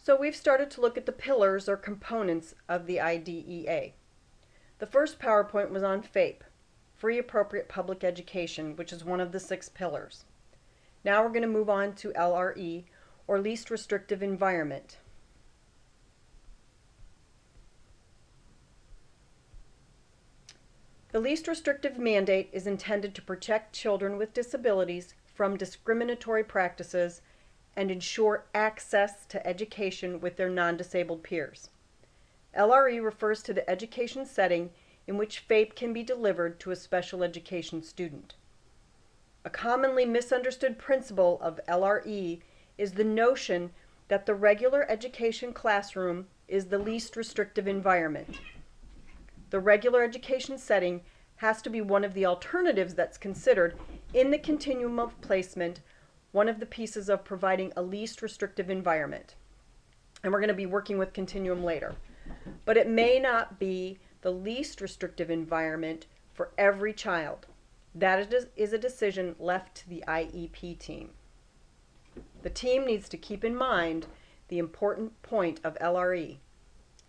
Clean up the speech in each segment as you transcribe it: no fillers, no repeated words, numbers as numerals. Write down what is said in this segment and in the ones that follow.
So we've started to look at the pillars or components of the IDEA. The first PowerPoint was on FAPE, Free Appropriate Public Education, which is one of the 6 pillars. Now we're going to move on to LRE, or Least Restrictive Environment. The least restrictive mandate is intended to protect children with disabilities from discriminatory practices and ensure access to education with their non-disabled peers. LRE refers to the education setting in which FAPE can be delivered to a special education student. A commonly misunderstood principle of LRE is the notion that the regular education classroom is the least restrictive environment. The regular education setting has to be one of the alternatives that's considered in the continuum of placement, one of the pieces of providing a least restrictive environment. And we're going to be working with continuum later. But it may not be the least restrictive environment for every child. That is a decision left to the IEP team. The team needs to keep in mind the important point of LRE.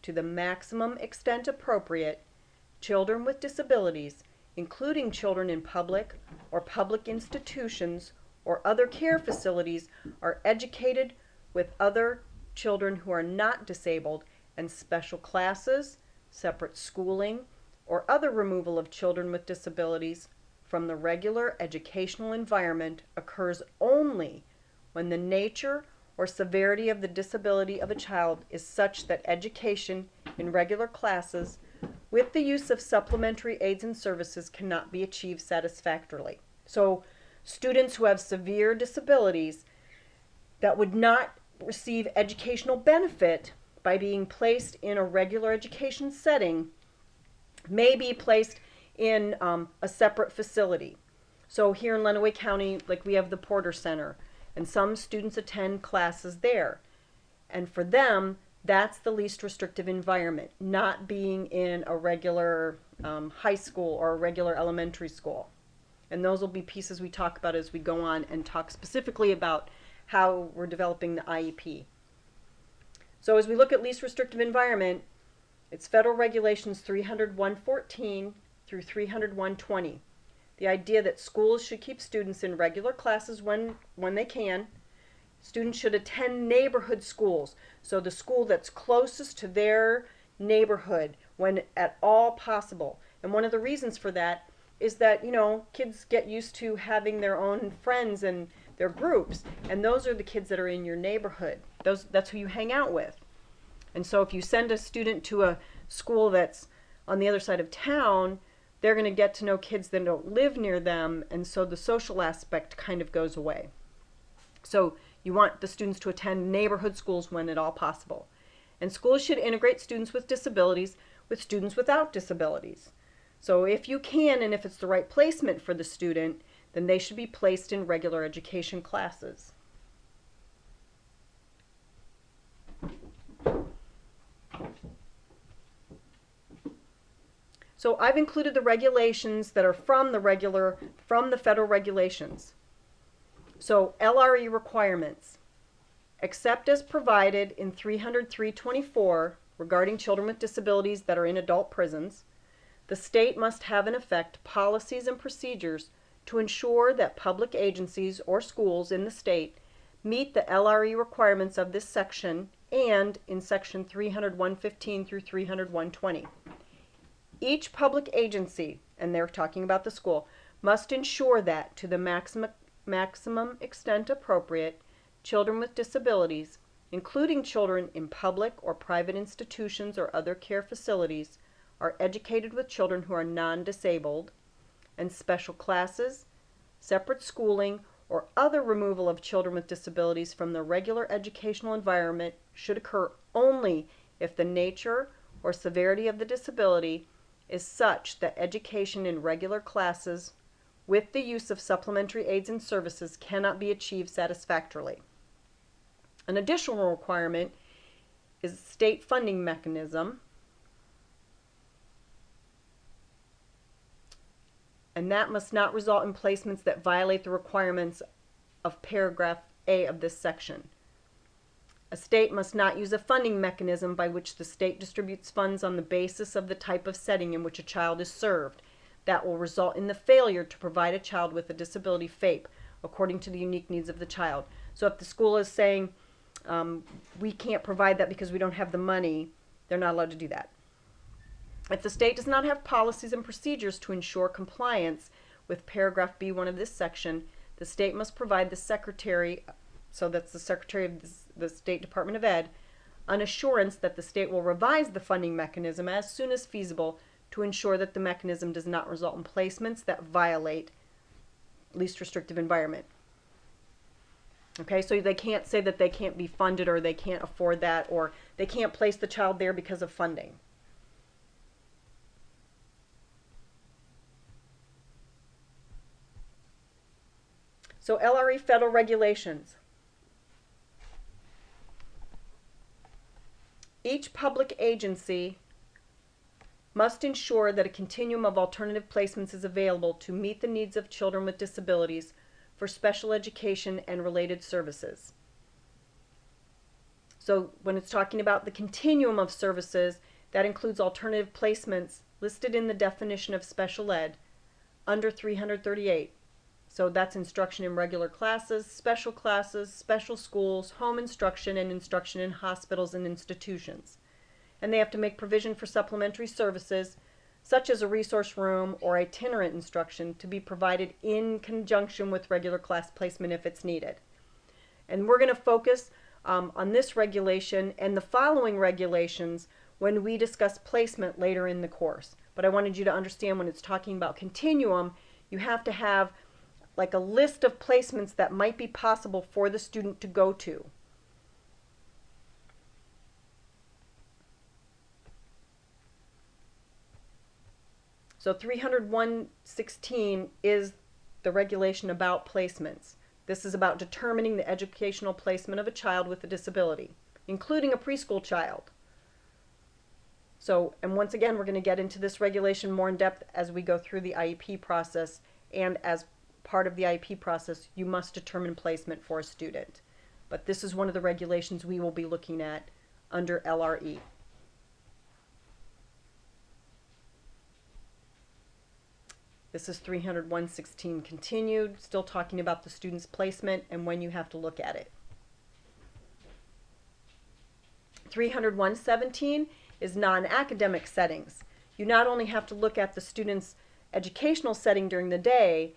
To the maximum extent appropriate, children with disabilities, including children in public or public institutions or other care facilities, are educated with other children who are not disabled, and special classes, separate schooling, or other removal of children with disabilities from the regular educational environment occurs only when the nature or severity of the disability of a child is such that education in regular classes with the use of supplementary aids and services cannot be achieved satisfactorily. So students who have severe disabilities that would not receive educational benefit by being placed in a regular education setting may be placed in a separate facility. So here in Lenawee County, like we have the Porter Center, and some students attend classes there. And for them, that's the least restrictive environment, not being in a regular high school or a regular elementary school. And those will be pieces we talk about as we go on and talk specifically about how we're developing the IEP. So as we look at least restrictive environment, it's Federal Regulations 300-114 through 300-120. The idea that schools should keep students in regular classes when they can. Students should attend neighborhood schools, so the school that's closest to their neighborhood when at all possible. And one of the reasons for that is that, you know, kids get used to having their own friends and their groups, and those are the kids that are in your neighborhood. That's who you hang out with. And so if you send a student to a school that's on the other side of town, they're going to get to know kids that don't live near them, and so the social aspect kind of goes away. So you want the students to attend neighborhood schools when at all possible. And schools should integrate students with disabilities with students without disabilities. So if you can, and if it's the right placement for the student, then they should be placed in regular education classes. So I've included the regulations that are from the federal regulations. So LRE requirements. Except as provided in 300-324 regarding children with disabilities that are in adult prisons, the state must have in effect policies and procedures to ensure that public agencies or schools in the state meet the LRE requirements of this section and in section 300-115 through 300-120. Each public agency, and they're talking about the school, must ensure that to the maximum extent appropriate, children with disabilities, including children in public or private institutions or other care facilities, are educated with children who are non-disabled, and special classes, separate schooling, or other removal of children with disabilities from the regular educational environment should occur only if the nature or severity of the disability is such that education in regular classes with the use of supplementary aids and services cannot be achieved satisfactorily. An additional requirement is a state funding mechanism, and that must not result in placements that violate the requirements of paragraph A of this section. A state must not use a funding mechanism by which the state distributes funds on the basis of the type of setting in which a child is served. That will result in the failure to provide a child with a disability FAPE according to the unique needs of the child. So if the school is saying, we can't provide that because we don't have the money, they're not allowed to do that. If the state does not have policies and procedures to ensure compliance with paragraph B1 of this section, the state must provide the secretary, so that's the Secretary of the State Department of Ed, an assurance that the state will revise the funding mechanism as soon as feasible to ensure that the mechanism does not result in placements that violate least restrictive environment. Okay, so they can't say that they can't be funded or they can't afford that or they can't place the child there because of funding. So LRE federal regulations. Each public agency must ensure that a continuum of alternative placements is available to meet the needs of children with disabilities for special education and related services. So when it's talking about the continuum of services, that includes alternative placements listed in the definition of special ed under 338. So that's instruction in regular classes, special schools, home instruction, and instruction in hospitals and institutions. And they have to make provision for supplementary services, such as a resource room or itinerant instruction, to be provided in conjunction with regular class placement if it's needed. And we're going to focus on this regulation and the following regulations when we discuss placement later in the course. But I wanted you to understand when it's talking about continuum, you have to have like a list of placements that might be possible for the student to go to. So 301.16 is the regulation about placements. This is about determining the educational placement of a child with a disability, including a preschool child. So, and once again, we're going to get into this regulation more in depth as we go through the IEP process, and as part of the IEP process, you must determine placement for a student. But this is one of the regulations we will be looking at under LRE. This is 301.16 continued, still talking about the student's placement and when you have to look at it. 301.17 is non-academic settings. You not only have to look at the student's educational setting during the day,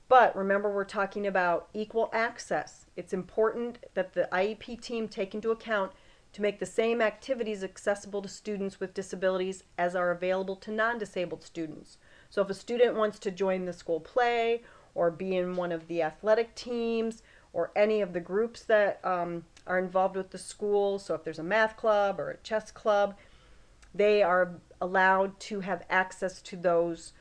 but remember, we're talking about equal access. It's important that the IEP team take into account to make the same activities accessible to students with disabilities as are available to non-disabled students. So if a student wants to join the school play or be in one of the athletic teams or any of the groups that are involved with the school, so if there's a math club or a chess club, they are allowed to have access to those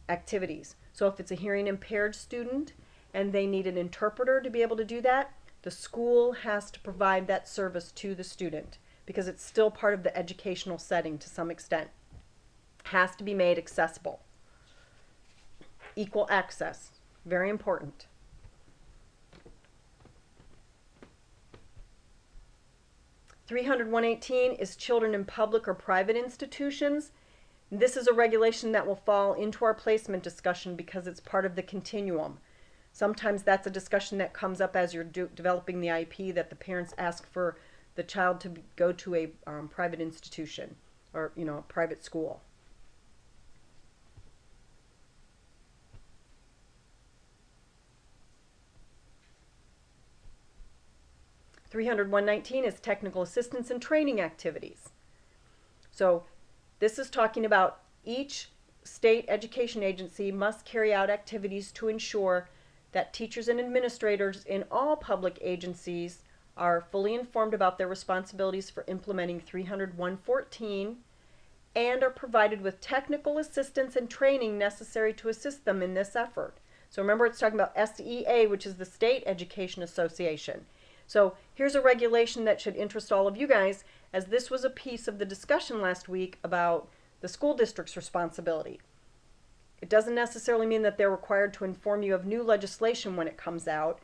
activities. So if it's a hearing impaired student and they need an interpreter to be able to do that, the school has to provide that service to the student because it's still part of the educational setting to some extent. Has to be made accessible. Equal access, very important. (301.18) is children in public or private institutions. This is a regulation that will fall into our placement discussion because it's part of the continuum. Sometimes that's a discussion that comes up as you're developing the IEP, that the parents ask for the child to go to a private institution or, a private school. (301.19) is technical assistance and training activities. So this is talking about each state education agency must carry out activities to ensure that teachers and administrators in all public agencies are fully informed about their responsibilities for implementing 301.14 and are provided with technical assistance and training necessary to assist them in this effort. So remember, it's talking about SEA, which is the State Education Association. So here's a regulation that should interest all of you guys, as this was a piece of the discussion last week about the school district's responsibility. It doesn't necessarily mean that they're required to inform you of new legislation when it comes out.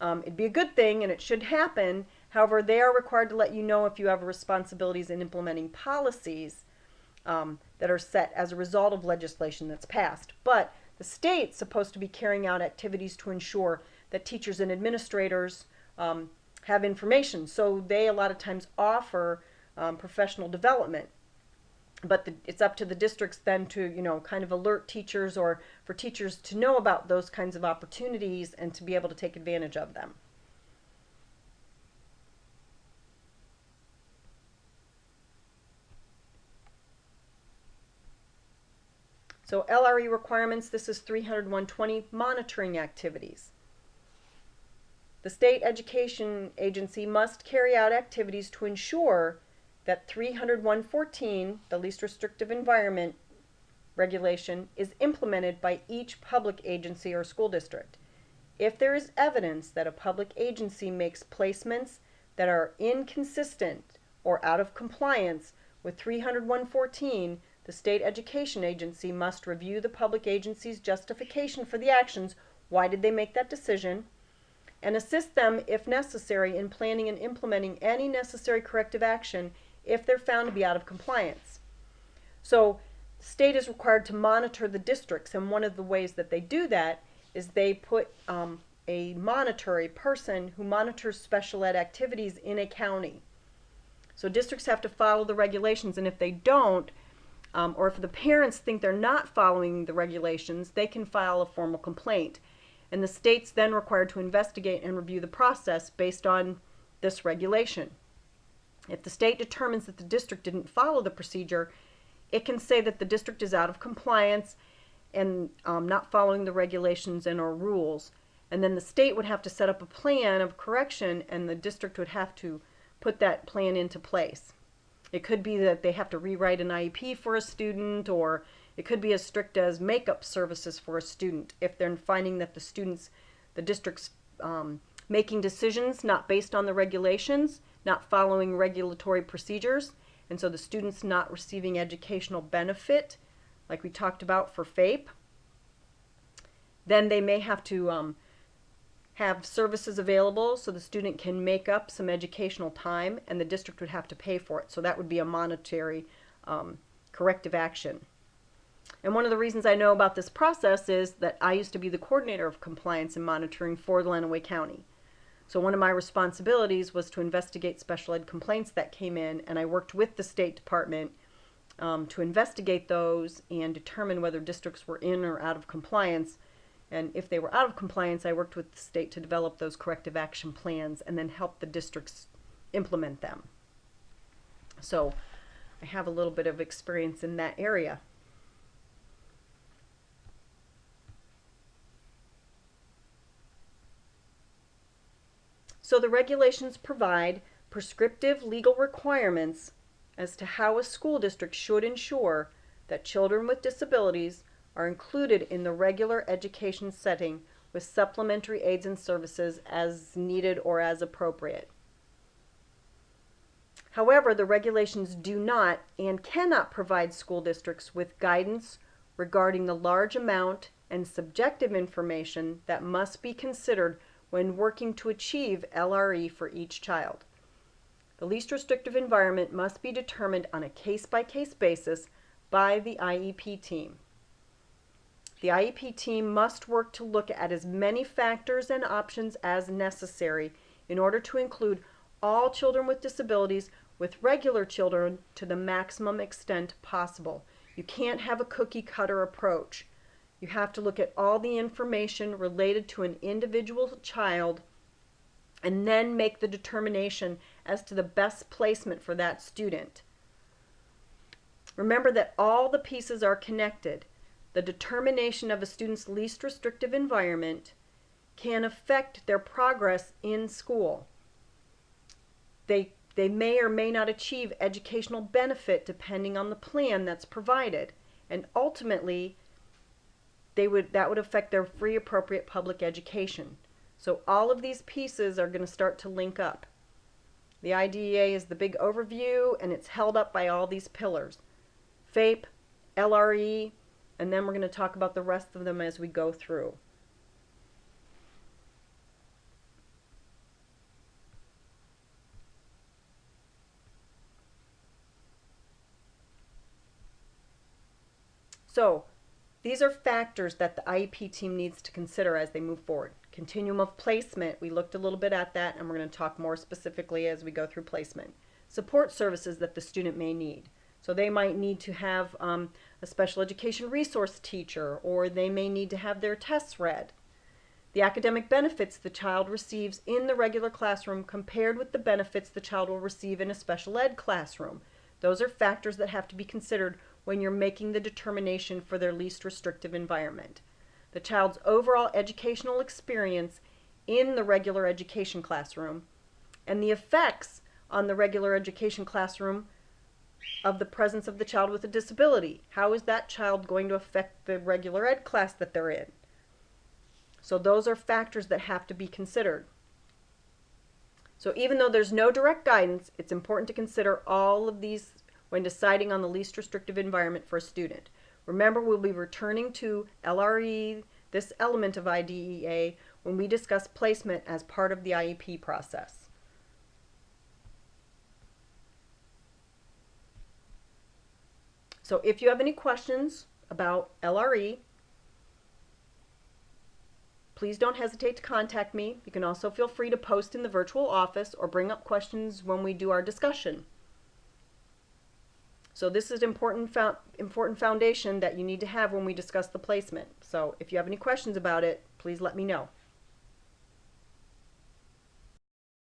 It'd be a good thing and it should happen. However, they are required to let you know if you have responsibilities in implementing policies that are set as a result of legislation that's passed. But the state's supposed to be carrying out activities to ensure that teachers and administrators have information. So they a lot of times offer professional development. But it's up to the districts then to, kind of alert teachers, or for teachers to know about those kinds of opportunities and to be able to take advantage of them. So LRE requirements, this is 300-120, monitoring activities. The state education agency must carry out activities to ensure that 300-114, the least restrictive environment regulation, is implemented by each public agency or school district. If there is evidence that a public agency makes placements that are inconsistent or out of compliance with 300-114, the state education agency must review the public agency's justification for the actions. Why did they make that decision? And assist them, if necessary, in planning and implementing any necessary corrective action if they're found to be out of compliance. So, the state is required to monitor the districts, and one of the ways that they do that is they put a monitor, a person who monitors special ed activities in a county. So districts have to follow the regulations, and if they don't, or if the parents think they're not following the regulations, they can file a formal complaint. And the state's then required to investigate and review the process based on this regulation. If the state determines that the district didn't follow the procedure, it can say that the district is out of compliance and not following the regulations and or rules. And then the state would have to set up a plan of correction, and the district would have to put that plan into place. It could be that they have to rewrite an IEP for a student, or it could be as strict as makeup services for a student if they're finding that the district's making decisions not based on the regulations, not following regulatory procedures, and so the student's not receiving educational benefit, like we talked about for FAPE. Then they may have to have services available so the student can make up some educational time, and the district would have to pay for it. So that would be a monetary corrective action. And one of the reasons I know about this process is that I used to be the coordinator of compliance and monitoring for Lenawee County. So one of my responsibilities was to investigate special ed complaints that came in, and I worked with the State Department to investigate those and determine whether districts were in or out of compliance. And if they were out of compliance, I worked with the state to develop those corrective action plans and then help the districts implement them. So I have a little bit of experience in that area. So the regulations provide prescriptive legal requirements as to how a school district should ensure that children with disabilities are included in the regular education setting with supplementary aids and services as needed or as appropriate. However, the regulations do not and cannot provide school districts with guidance regarding the large amount and subjective information that must be considered when working to achieve LRE for each child. The least restrictive environment must be determined on a case-by-case basis by the IEP team. The IEP team must work to look at as many factors and options as necessary in order to include all children with disabilities with regular children to the maximum extent possible. You can't have a cookie-cutter approach. You have to look at all the information related to an individual child and then make the determination as to the best placement for that student. Remember that all the pieces are connected. The determination of a student's least restrictive environment can affect their progress in school. They may or may not achieve educational benefit depending on the plan that's provided, and ultimately that would affect their free appropriate public education. So all of these pieces are going to start to link up. The IDEA is the big overview, and it's held up by all these pillars. FAPE, LRE, and then we're going to talk about the rest of them as we go through. So these are factors that the IEP team needs to consider as they move forward. Continuum of placement, we looked a little bit at that, and we're going to talk more specifically as we go through placement. Support services that the student may need. So they might need to have a special education resource teacher, or they may need to have their tests read. The academic benefits the child receives in the regular classroom compared with the benefits the child will receive in a special ed classroom. Those are factors that have to be considered when you're making the determination for their least restrictive environment. The child's overall educational experience in the regular education classroom and the effects on the regular education classroom of the presence of the child with a disability. How is that child going to affect the regular ed class that they're in? So those are factors that have to be considered. So even though there's no direct guidance, it's important to consider all of these when deciding on the least restrictive environment for a student. Remember, we'll be returning to LRE, this element of IDEA, when we discuss placement as part of the IEP process. So if you have any questions about LRE, please don't hesitate to contact me. You can also feel free to post in the virtual office or bring up questions when we do our discussion. So this is an important foundation that you need to have when we discuss the placement. So if you have any questions about it, please let me know.